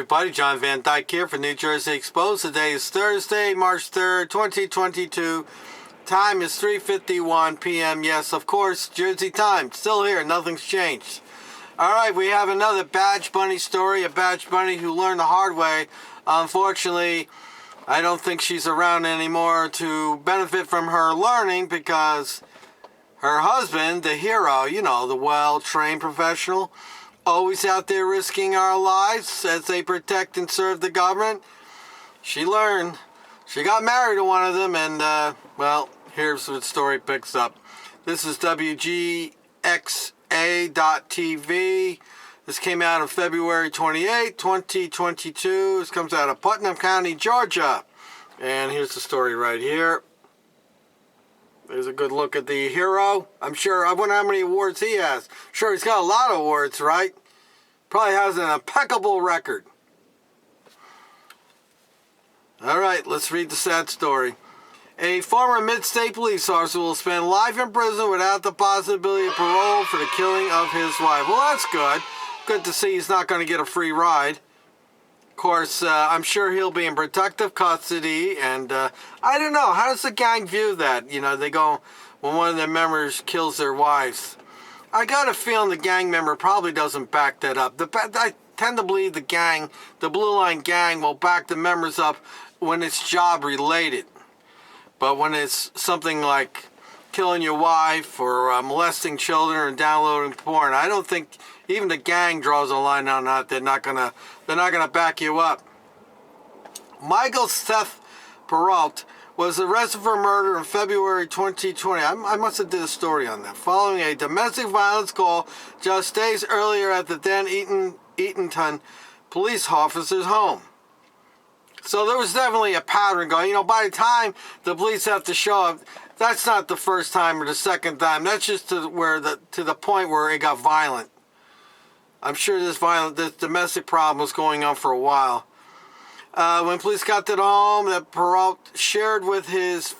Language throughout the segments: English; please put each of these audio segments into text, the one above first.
everybody, John Van Dyke here for New Jersey Exposed. Today is Thursday, March 3rd, 2022. Time is 3:51 p.m. Yes, of course, Jersey time. Still here, nothing's changed. Alright, we have another Badge Bunny story. A Badge Bunny who learned the hard way. Unfortunately, I don't think she's around anymore to benefit from her learning because her husband, the hero, the well-trained professional, always out there risking our lives as they protect and serve the government. She learned. She got married to one of them, and, here's where the story picks up. This is WGXA.TV. This came out on February 28, 2022. This comes out of Putnam County, Georgia. And here's the story right here. There's a good look at the hero. I wonder how many awards he has. Sure, he's got a lot of awards, right? Probably has an impeccable record. All right, let's read the sad story. A former mid-state police officer will spend life in prison without the possibility of parole for the killing of his wife. Well, that's good. Good to see he's not going to get a free ride. Of course, I'm sure he'll be in protective custody, and I don't know. How does the gang view that? They go when one of their members kills their wives. I got a feeling the gang member probably doesn't back that up. I tend to believe the Blue Line gang, will back the members up when it's job-related. But when it's something like killing your wife or molesting children or downloading porn, I don't think even the gang draws a line on that. They're not gonna back you up. Michael Seth Peralt was arrested for murder in February 2020. I must have did a story on that. Following a domestic violence call just days earlier at the then Eatonton police officer's home. So there was definitely a pattern going. By the time the police have to show up, that's not the first time or the second time. That's just to the point where it got violent. I'm sure this domestic problem was going on for a while. When police got to the home that Peralt shared with his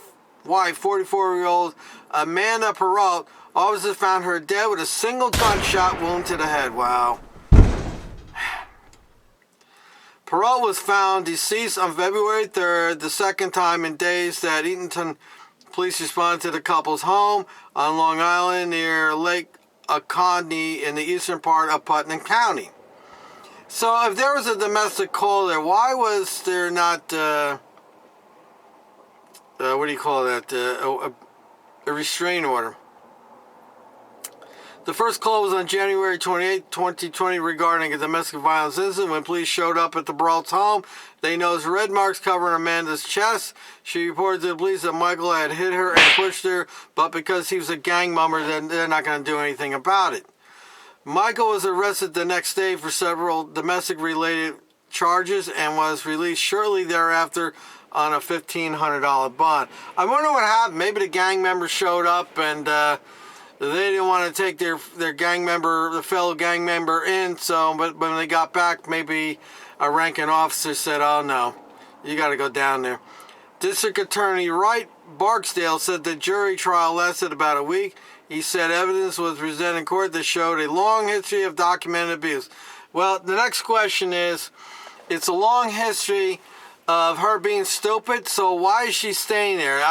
wife, 44-year-old Amanda Peralt, officers found her dead with a single gunshot wound to the head. Wow. Peralt was found deceased on February 3rd, the second time in days that Eatonton police responded to the couple's home on Long Island near Lake Oconee in the eastern part of Putnam County. So if there was a domestic call there, why was there not, a restraining order? The first call was on January 28, 2020 regarding a domestic violence incident. When police showed up at the Peralt's home, they noticed red marks covering Amanda's chest. She reported to the police that Michael had hit her and pushed her, but because he was a gang member, they're not going to do anything about it. Michael was arrested the next day for several domestic-related charges and was released shortly thereafter on a $1,500 bond. I wonder what happened. Maybe the gang members showed up and they didn't want to take their fellow gang member in. So, but when they got back, maybe a ranking officer said, "Oh no, you got to go down there." District Attorney Wright Barksdale said the jury trial lasted about a week. He said evidence was presented in court that showed a long history of documented abuse. Well, the next question is, it's a long history of her being stupid, so why is she staying there?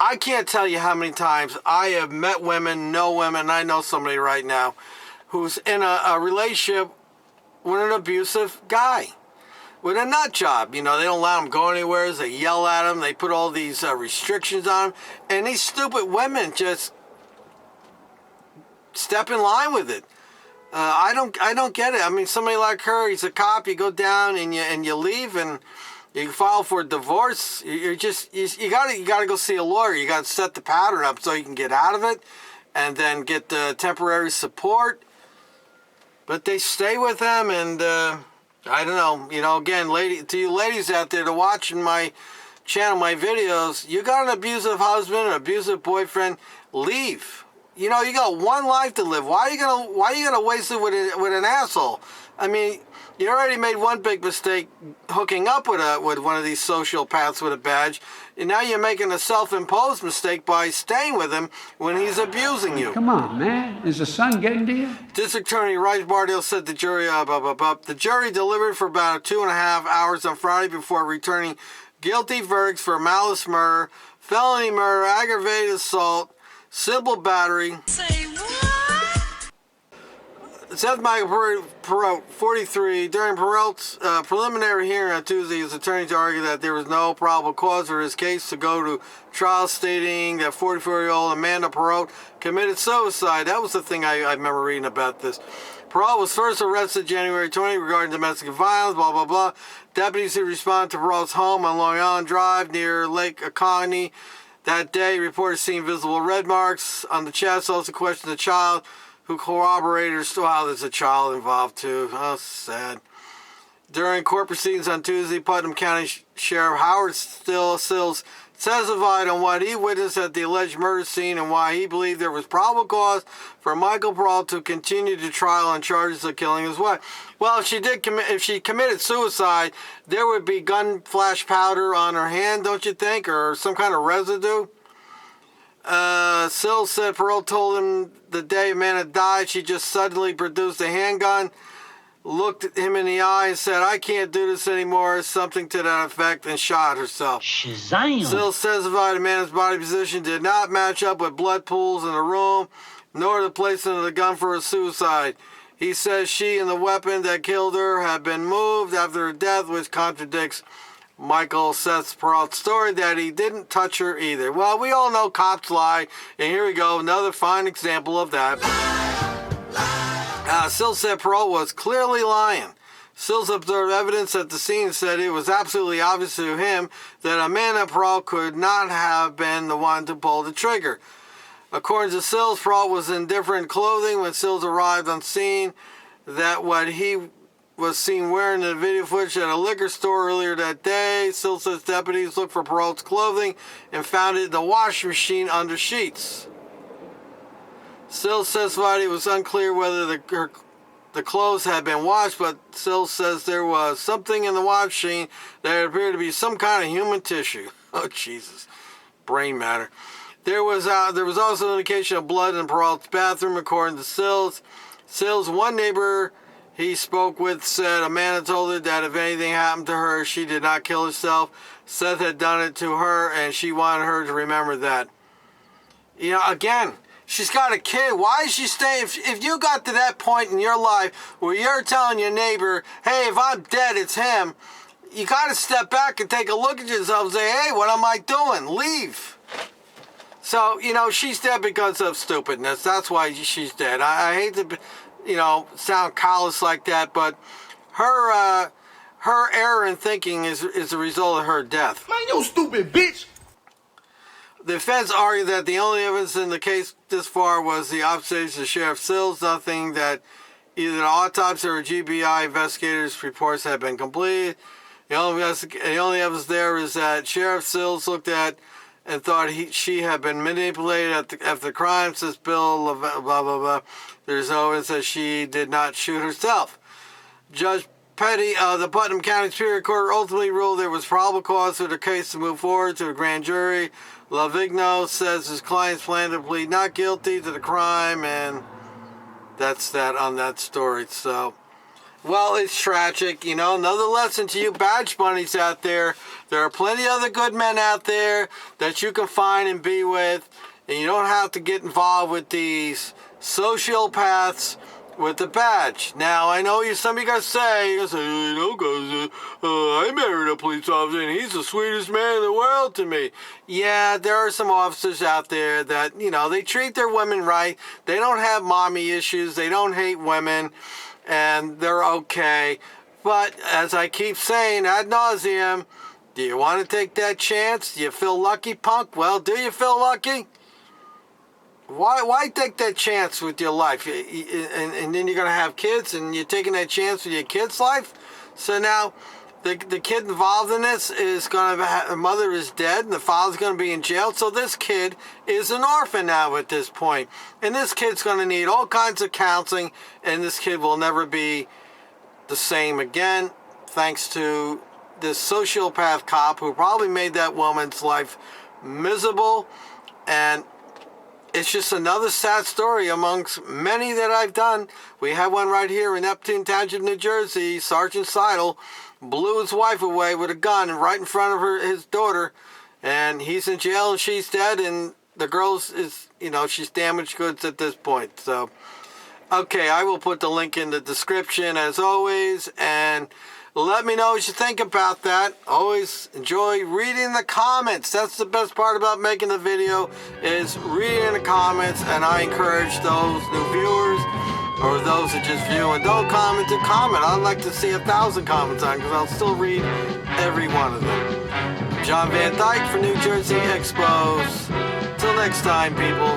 I can't tell you how many times I have met women, I know somebody right now, who's in a relationship with an abusive guy. With a nut job, they don't allow them to go anywhere. They yell at them. They put all these restrictions on them, and these stupid women just step in line with it. I don't get it. I mean, somebody like her, he's a cop. You go down and you leave, and you file for a divorce. You gotta go see a lawyer. You gotta set the pattern up so you can get out of it, and then get the temporary support. But they stay with them, and I don't know, again, to you ladies out there that are watching my channel, my videos, you got an abusive husband, an abusive boyfriend, leave. You know, you got one life to live. Why are you gonna waste it with an asshole? I mean, you already made one big mistake hooking up with one of these sociopaths with a badge, and now you're making a self-imposed mistake by staying with him when he's abusing you. Come on, man. Is the sun getting to you? District Attorney Rice Bardale said the jury, the jury delivered for about 2.5 hours on Friday before returning guilty verdicts for malice murder, felony murder, aggravated assault, simple battery. Say what? Seth Michael Perot, 43, during Perot's preliminary hearing on Tuesday, his attorneys argued that there was no probable cause for his case to go to trial, stating that 44-year-old Amanda Perot committed suicide. That was the thing I remember reading about this. Perot was first arrested January 20 regarding domestic violence, blah, blah, blah. Deputies who responded to Perot's home on Long Island Drive near Lake Oconee that day reported seeing visible red marks on the chest. Also questioned the child who corroborated. Wow, there's a child involved too. Oh, sad. During court proceedings on Tuesday, Putnam County Sheriff Howard Sills testified on what he witnessed at the alleged murder scene and why he believed there was probable cause for Michael Perot to continue to trial on charges of killing his wife. Well, if she committed suicide, there would be gun flash powder on her hand, don't you think, or some kind of residue? Sills said Perot told him the day Amanda died, she just suddenly produced a handgun, looked at him in the eye and said, "I can't do this anymore," something to that effect, and shot herself. Shazam! Sills testified Amanda's body position did not match up with blood pools in the room, nor the placement of the gun for a suicide. He says she and the weapon that killed her had been moved after her death, which contradicts Michael Seth Perot's story that he didn't touch her either. Well, we all know cops lie, and here we go, another fine example of that. Sills said Perot was clearly lying. Sills observed evidence at the scene and said it was absolutely obvious to him that Amanda Perot could not have been the one to pull the trigger. According to Sills, Perot was in different clothing when Sills arrived on scene. That what he was seen wearing in the video footage at a liquor store earlier that day. Sills says deputies looked for Perot's clothing and found it in the washing machine under sheets. Sills testified it was unclear whether the clothes had been washed, but Sills says there was something in the washing machine that appeared to be some kind of human tissue. Oh, Jesus. Brain matter. There was also an indication of blood in Perot's bathroom, according to Sills. Sills, one neighbor he spoke with, said Amanda told her that if anything happened to her, she did not kill herself. Seth had done it to her, and she wanted her to remember that. You know, again, she's got a kid. Why is she staying? If you got to that point in your life where you're telling your neighbor, hey, if I'm dead, it's him, you got to step back and take a look at yourself and say, hey, what am I doing? Leave. So, you know, she's dead because of stupidness. That's why she's dead. I hate to, sound callous like that, but her error in thinking is the result of her death. Man, you stupid bitch! The defense argued that the only evidence in the case this far was the observation of Sheriff Sills, nothing that either the autopsy or GBI investigators' reports had been completed. The only evidence there is that Sheriff Sills looked at and thought she had been manipulated after the crime, says Bill, blah, blah, blah. There's no evidence that she did not shoot herself. Judge Petty of the Putnam County Superior Court ultimately ruled there was probable cause for the case to move forward to a grand jury. Lavigno says his clients plan to plead not guilty to the crime, and that's that on that story. So, well, it's tragic. Another lesson to you badge bunnies out there. There are plenty of other good men out there that you can find and be with, and you don't have to get involved with these sociopaths with the badge. Now, I know some of you guys say, I married a police officer and he's the sweetest man in the world to me. Yeah, there are some officers out there that, they treat their women right. They don't have mommy issues. They don't hate women, and they're okay. But as I keep saying ad nauseum, do you want to take that chance? Do you feel lucky, punk? Well, do you feel lucky? Why take that chance with your life? And then you're going to have kids, and you're taking that chance with your kid's life? So now, The kid involved in this is going to have, her mother is dead and the father's going to be in jail. So this kid is an orphan now at this point. And this kid's going to need all kinds of counseling, and this kid will never be the same again, thanks to this sociopath cop who probably made that woman's life miserable. And it's just another sad story amongst many that I've done. We have one right here in Eatonton Township, New Jersey. Sergeant Seidel blew his wife away with a gun right in front of his daughter, and he's in jail and she's dead, and the girl's is, she's damaged goods at this point. So, okay, I will put the link in the description as always, and let me know what you think about that. Always enjoy reading the comments. That's the best part about making the video, is reading the comments, and I encourage those new viewers or those that just view and don't comment to comment. I'd like to see 1,000 comments on, because I'll still read every one of them. John Van Dyke for New Jersey Expos. Till next time, people.